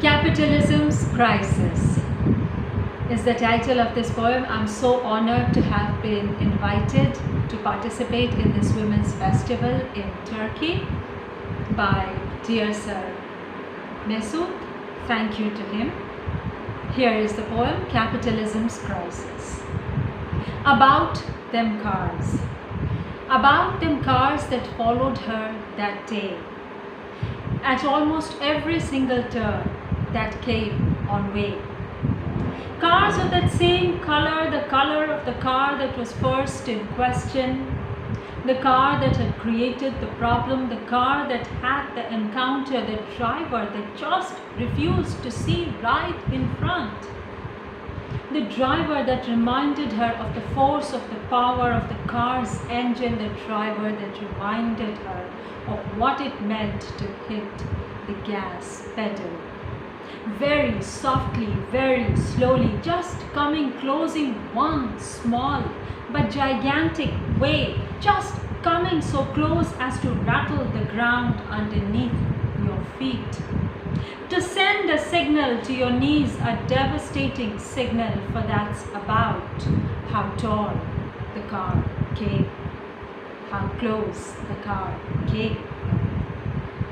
Capitalism's Crisis is the title of this poem. I'm so honored to have been invited to participate in this Women's Festival in Turkey by dear Sir Mesut. Thank you to him. Here is the poem, Capitalism's Crisis. About them cars. About them cars that followed her that day. At almost every single turn that came on way. Cars of that same color, the color of the car that was first in question, the car that had created the problem, the car that had the encounter, the driver that just refused to see right in front. The driver that reminded her of the force of the power of the car's engine, the driver that reminded her of what it meant to hit the gas pedal. Very softly, very slowly, just closing one small but gigantic way, just coming so close as to rattle the ground underneath your feet. To send a signal to your knees, a devastating signal, for that's about how tall the car came, how close the car came.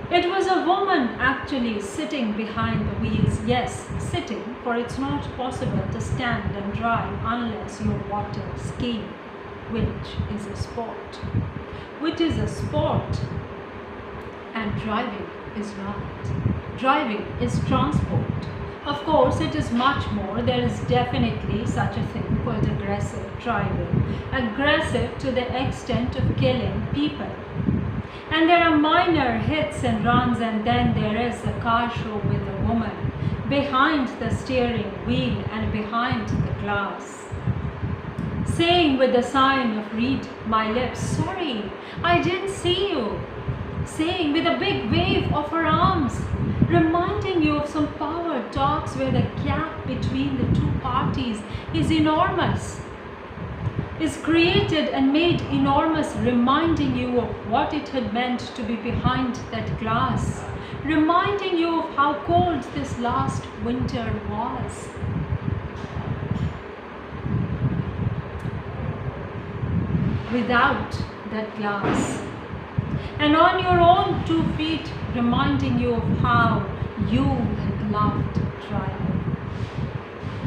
It was a woman actually sitting behind the wheels. Yes, sitting, for it's not possible to stand and drive unless you water ski, which is a sport. Which is a sport, and driving is not. Driving is transport. Of course, it is much more. There is definitely such a thing called aggressive driving. Aggressive to the extent of killing people. And there are minor hits and runs, and then there is a car show with a woman behind the steering wheel and behind the glass, saying with the sign of read my lips, sorry, I didn't see you. Saying with a big wave of her arms, reminding you of some power talks where the gap between the two parties is enormous, is created and made enormous, reminding you of what it had meant to be behind that glass, reminding you of how cold this last winter was. Without that glass, and on your own 2 feet, reminding you of how you had loved driving.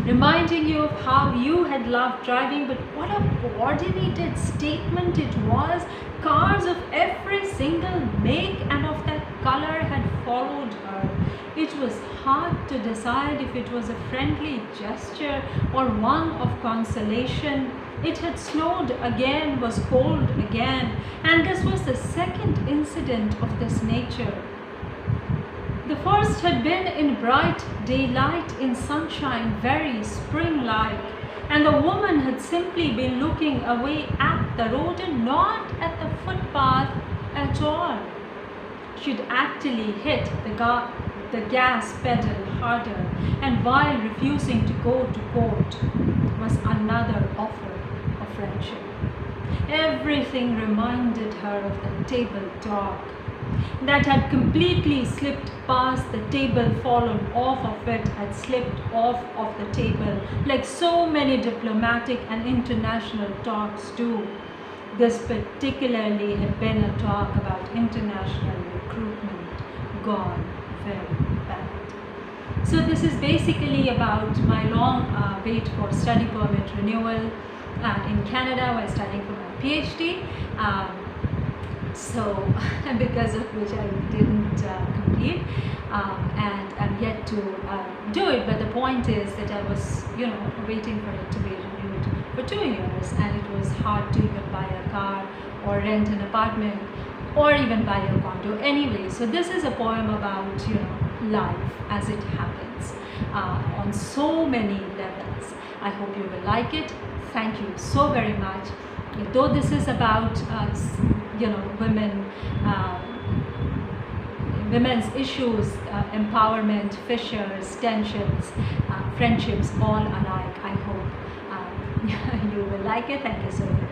Reminding you of how you had loved driving, but what a coordinated statement it was. Cars of every single make and of that color had followed her. It was hard to decide if it was a friendly gesture or one of consolation. It had snowed again, was cold again, and this was the second incident of this nature. The first had been in bright daylight, in sunshine, very spring-like, and the woman had simply been looking away at the road and not at the footpath at all. She'd actually hit the gas pedal harder, and while refusing to go to court was another offer of friendship. Everything reminded her of the table talk that had completely slipped past the table, fallen off of it, had slipped off of the table, like so many diplomatic and international talks do. This particularly had been a talk about international recruitment gone very bad. So this is basically about my long wait for study permit renewal in Canada while studying for my PhD. So because of which I didn't complete, and I'm yet to do it. But the point is that I was, waiting for it to be renewed for 2 years, and it was hard to even buy a car or rent an apartment or even buy a condo anyway. So this is a poem about, life as it happens on so many levels. I hope you will like it. Thank you so very much. Though this is about women, women's issues, empowerment, fissures, tensions, friendships, all alike. I hope you will like it. Thank you so much.